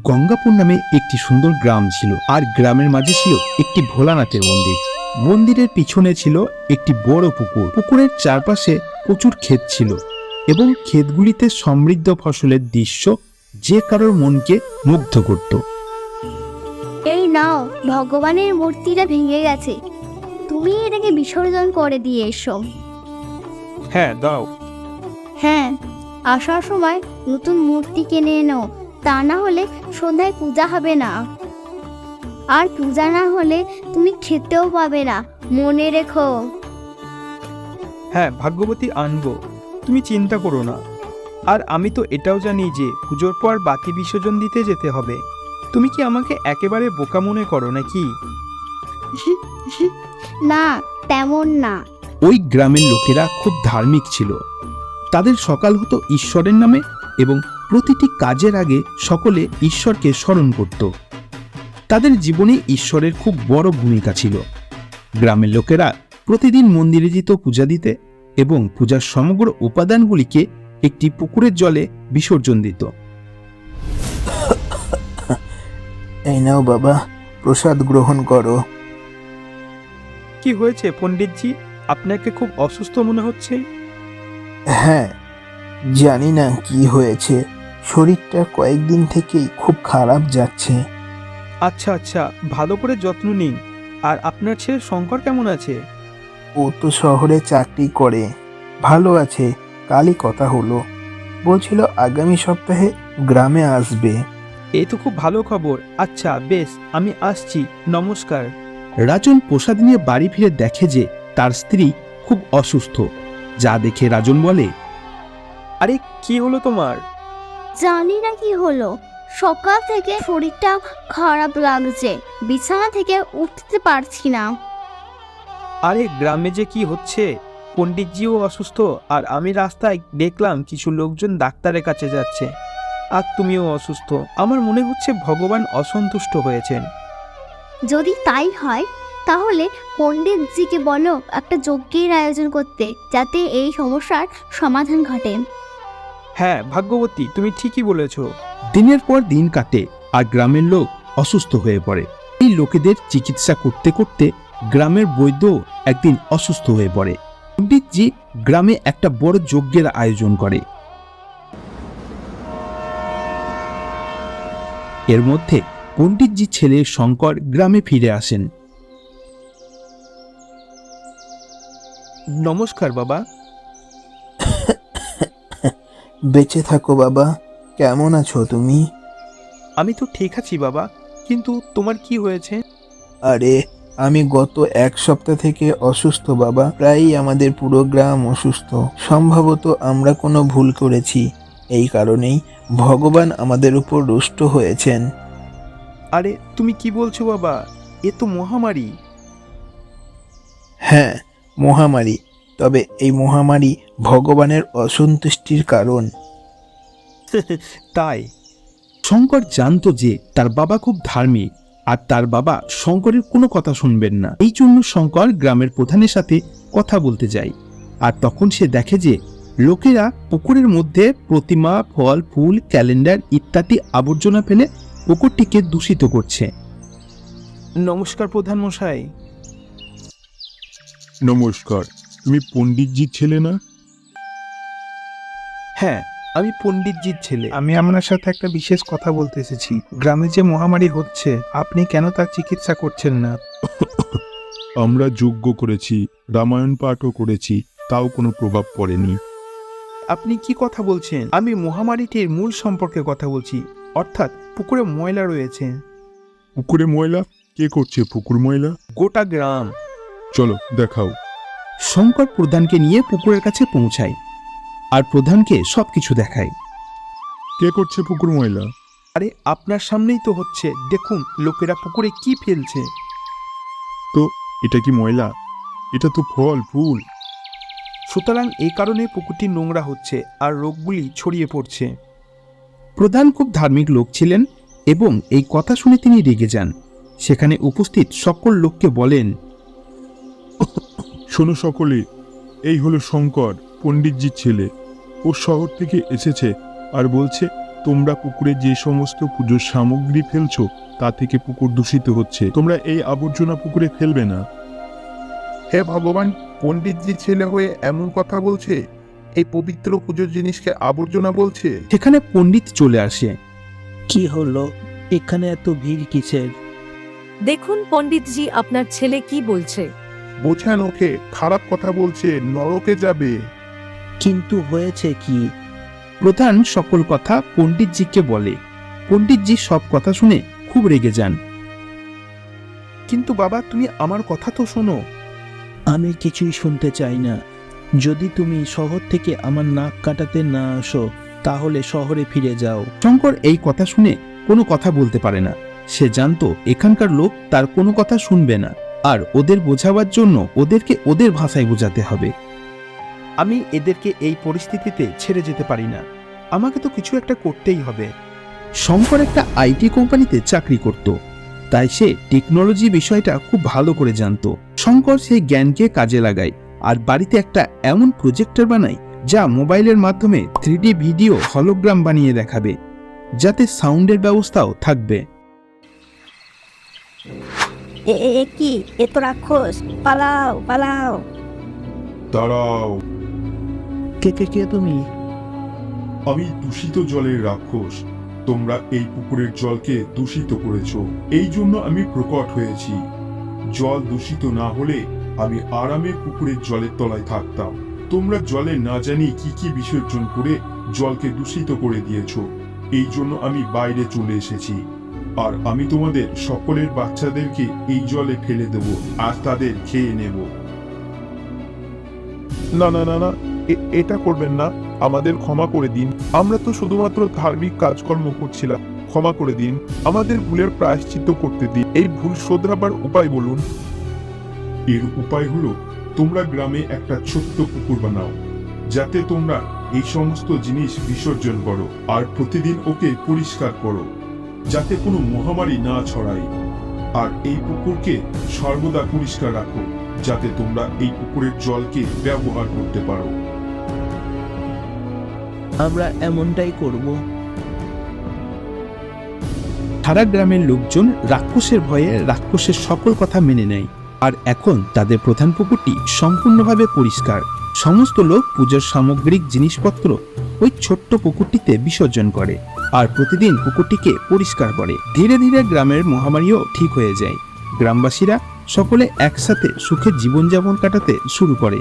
গঙ্গাপুর নামে একটি সুন্দর গ্রাম ছিল, আর গ্রামের মাঝে ছিল একটি ভোলানাথের মন্দির। মন্দিরের পিছনে ছিল একটি বড় পুকুর। পুকুরের চারপাশে প্রচুর ক্ষেত ছিল এবং ক্ষেতগুলিতে সমৃদ্ধ ফসলের দৃশ্য যে কারোর মনকে মুগ্ধ করত। এই নাও, ভগবানের মূর্তিটা ভেঙে গেছে, তুমি এটাকে বিসর্জন করে দিয়ে এসো। হ্যাঁ দাও। হ্যাঁ, আসার সময় নতুন মূর্তি কিনে এনো, তা না হলে সন্ধ্যায় পূজা হবে না, আর পূজা না হলে তুমি খেতেও পাবে না, মনে রেখো। হ্যাঁ ভাগ্যবতী আনবো, তুমি চিন্তা করো না। আর আমি তো এটাও জানি যে পুজোর পর বাতি বিসর্জন দিতে যেতে হবে। তুমি কি আমাকে একেবারে বোকা মনে করো নাকি? না, তেমন না। ওই গ্রামের লোকেরা খুব ধার্মিক ছিল। তাদের সকাল হতো ঈশ্বরের নামে এবং প্রতিটি কাজের আগে সকলে ঈশ্বরকে স্মরণ করত। তাদের জীবনে ঈশ্বরের খুব বড় ভূমিকা ছিল। গ্রামের লোকেরা প্রতিদিন মন্দিরে যেত পূজা দিতে এবং পূজার সমগ্র উপাদানগুলিকে একটি পুকুরের জলে বিসর্জন দিত। এই নাও বাবা, প্রসাদ গ্রহণ করো। কি হয়েছে পণ্ডিতজি, আপনাকে খুব অসুস্থ মনে হচ্ছে? হ্যাঁ, জানি না কি হয়েছে, শরীরটা কয়েকদিন থেকেই খুব খারাপ যাচ্ছে। আচ্ছা আচ্ছা, ভালো করে যত্ন নিন। আর আপনার ছেলে শঙ্কর কেমন আছে? ও তো শহরে চাকরি করে, ভালো আছে। কালই কথা হলো, বলছিল আগামী সপ্তাহে গ্রামে আসবে। এই তো খুব ভালো খবর। আচ্ছা বেশ, আমি আসছি, নমস্কার। রাজন প্রসাদ নিয়ে বাড়ি ফিরে দেখে যে তার স্ত্রী খুব অসুস্থ। যা দেখে রাজন বলে, আরে কি হলো তোমার? জানি না কি হলো, সকাল থেকে শরীরটা খারাপ লাগছে, বিছানা থেকে উঠতে পারছি না। আরে গ্রামে যে কি হচ্ছে, পণ্ডিতজিও অসুস্থ, আর আমি রাস্তায় দেখলাম কিছু লোকজন ডাক্তারের কাছে যাচ্ছে, আর তুমিও অসুস্থ। আমার মনে হচ্ছে ভগবান অসন্তুষ্ট হয়েছেন। যদি তাই হয় তাহলে পণ্ডিতজিকে বলো একটা যজ্ঞের আয়োজন করতে, যাতে এই সমস্যার সমাধান ঘটে। হ্যাঁ ভাগ্যবতী, তুমি ঠিকই বলেছ। দিনের পর দিন কাটে আর গ্রামের লোক অসুস্থ হয়ে পড়ে। এই লোকেদের চিকিৎসা করতে করতে গ্রামের বৈদ্য একদিন অসুস্থ হয়ে পড়ে। পণ্ডিতজি গ্রামে একটা বড় যজ্ঞের আয়োজন করে। এর মধ্যে পণ্ডিতজি ছেলে শঙ্কর গ্রামে ফিরে আসেন। নমস্কার বাবা। বেঁচে থাকো বাবা, কেমন আছো তুমি? আমি তো ঠিক আছি বাবা, কিন্তু তোমার কি হয়েছে? আরে আমি গত এক সপ্তাহ থেকে অসুস্থ বাবা, প্রায়ই আমাদের পুরো গ্রাম অসুস্থ। সম্ভবত আমরা কোনো ভুল করেছি, এই কারণেই ভগবান আমাদের উপর রুষ্ট হয়েছেন। আরে তুমি কি বলছো বাবা, এ তো মহামারী। হ্যাঁ, মহামারী। তবে এই মহামারী ভগবানের অসন্তুষ্টির কারণ। তাই? শঙ্কর জানতো যে তার বাবা খুব ধার্মিক, আর তার বাবা শঙ্করের কোনো কথা শুনবেন না। এই জন্য শঙ্কর গ্রামের প্রধানের সাথে কথা বলতে যায়। আর তখন সে দেখে যে লোকেরা পুকুরের মধ্যে প্রতিমা, ফল, ফুল, ক্যালেন্ডার ইত্যাদি আবর্জনা ফেলে পুকুরটিকে দূষিত করছে। নমস্কার প্রধান মশাই। নমস্কার, তুমি পণ্ডিতজির ছেলে না? হ্যাঁ, আমি পণ্ডিতজির ছেলে। আমি আপনার সাথে একটা বিশেষ কথা বলতে এসেছি। গ্রামে যে মহামারী হচ্ছে, আপনি কেন তার চিকিৎসা করছেন না? আমরা যজ্ঞ করেছি, রামায়ণ পাঠও করেছি, তাও কোনো প্রভাব পড়েনি। আপনি কি কথা বলছেন? আমি মহামারীটির মূল সম্পর্কে কথা বলছি, অর্থাৎ পুকুরে ময়লা রয়েছে। পুকুরে ময়লা? কে করছে পুকুর ময়লা? গোটা গ্রাম। চলো দেখাও। শঙ্কর প্রধানকে নিয়ে পুকুরের কাছে পৌঁছায় আর প্রধানকে সবকিছু দেখায়। কে করছে পুকুর ময়লা? আরে আপনার সামনেই তো হচ্ছে, দেখুন লোকেরা পুকুরে কি ফেলছে। তো এটা কি ময়লা? এটা তো ফল ফুল। সুতরাং এই কারণে পুকুরটি নোংরা হচ্ছে আর রোগগুলি ছড়িয়ে পড়ছে। প্রধান খুব ধার্মিক লোক ছিলেন এবং এই কথা শুনে তিনি রেগে যান। সেখানে উপস্থিত সকল লোককে বলেন, শোনো সকলে, এই হলো শঙ্কর, পণ্ডিতজির ছেলে। ও শহর থেকে এসেছে আর বলছে তোমরা পুকুরে যে সমস্ত পুজোর সামগ্রী ফেলছো তা থেকে পুকুর দূষিত হচ্ছে। তোমরা এই আবর্জনা পুকুরে ফেলবে না। হে ভগবান, পণ্ডিতজির ছেলে হয়ে এমন কথা বলছে, এই পবিত্র পুজোর জিনিসকে আবর্জনা বলছে। সেখানে পণ্ডিত চলে আসে। কি হলো? এখানে এত ভিড় কিসের? দেখুন পণ্ডিতজি, আপনার ছেলে কি বলছে। বোঝান ওকে, খারাপ কথা বলছে, নরকে যাবে। কিন্তু হয়েছে কি? প্রধান সকল কথা পণ্ডিতজিকে বলে। পণ্ডিতজি সব কথা শুনে খুব রেগে যান। কিন্তু বাবা, তুমি আমার কথা তো শোনো। আমি কিছুই শুনতে চাই না। যদি তুমি শহর থেকে আমার নাক কাটাতে না আসো তাহলে শহরে ফিরে যাও। শঙ্কর এই কথা শুনে কোনো কথা বলতে পারে না। সে জানতো এখানকার লোক তার কোনো কথা শুনবে না, আর ওদের বোঝাবার জন্য ওদেরকে ওদের ভাষায় বোঝাতে হবে। আমি এদেরকে এই পরিস্থিতিতে ছেড়ে যেতে পারি না। আমাকে তো কিছু একটা করতেই হবে। শঙ্কর একটা আইটি কোম্পানিতে চাকরি করত, তাই সে টেকনোলজি বিষয়টা খুব ভালো করে জানতো। শঙ্কর সেই জ্ঞানকে কাজে লাগায় আর বাড়িতে একটা এমন প্রজেক্টর বানায় যা মোবাইলের মাধ্যমে 3D ভিডিও হলোগ্রাম বানিয়ে দেখাবে, যাতে সাউন্ডের ব্যবস্থাও থাকবে। এ কি? এ তো রাক্ষস! পালাও পালাও! দাঁড়াও, কে কে কে তুমি? আমি দূষিত জলের রাক্ষস। তোমরা এই পুকুরের জলকে দূষিত করেছো, এই জন্য আমি প্রকট হয়েছি। জল দূষিত না হলে আমি আরামে পুকুরের জলের তলায় থাকতাম। তোমরা জলে না জানি কি কি বিসর্জন করে জলকে দূষিত করে দিয়েছো। এই জন্য আমি বাইরে চলে এসেছি, আর আমি তোমাদের সকলের বাচ্চাদেরকে এই জলে ফেলে দেব আর তাদের খেয়ে নেব। না না না না, এটা করবেন না। আমাদের ক্ষমা করে দিন। আমরা তো শুধুমাত্র ধার্মিক কাজকর্ম করছিলাম। ক্ষমা করে দিন, আমাদের ভুলের প্রায়শ্চিত্ত করতে দিন। এই ভুল শোধরাবার উপায় বলুন। এর উপায় হলো তোমরা গ্রামে একটা ছোট্ট পুকুর বানাও, যাতে তোমরা এই সমস্ত জিনিস বিসর্জন করো, আর প্রতিদিন ওকে পরিষ্কার করো, যাতে কোনো মহামারী না ছড়ায়। আর এই পুকুরকে সর্বদা পরিষ্কার রাখো, যাতে তোমরা এই পুকুরের জলকে ব্যবহার করতে পারো। আমরা এমনটাই করব। সারা গ্রামের লোকজন রাক্ষসের ভয়ে রাক্ষসের সকল কথা মেনে নেয়, আর এখন তাদের প্রধান পুকুরটি সম্পূর্ণভাবে পরিষ্কার। সমস্ত লোক পূজার সামগ্রিক জিনিসপত্র ওই ছোট্ট পুকুরটিতে বিসর্জন করে, আর প্রতিদিন পুকুরটিকে পরিষ্কার করে। ধীরে ধীরে গ্রামের মহামারীও ঠিক হয়ে যায়। গ্রামবাসীরা সকলে একসাথে সুখে জীবনযাপন কাটাতে শুরু করে।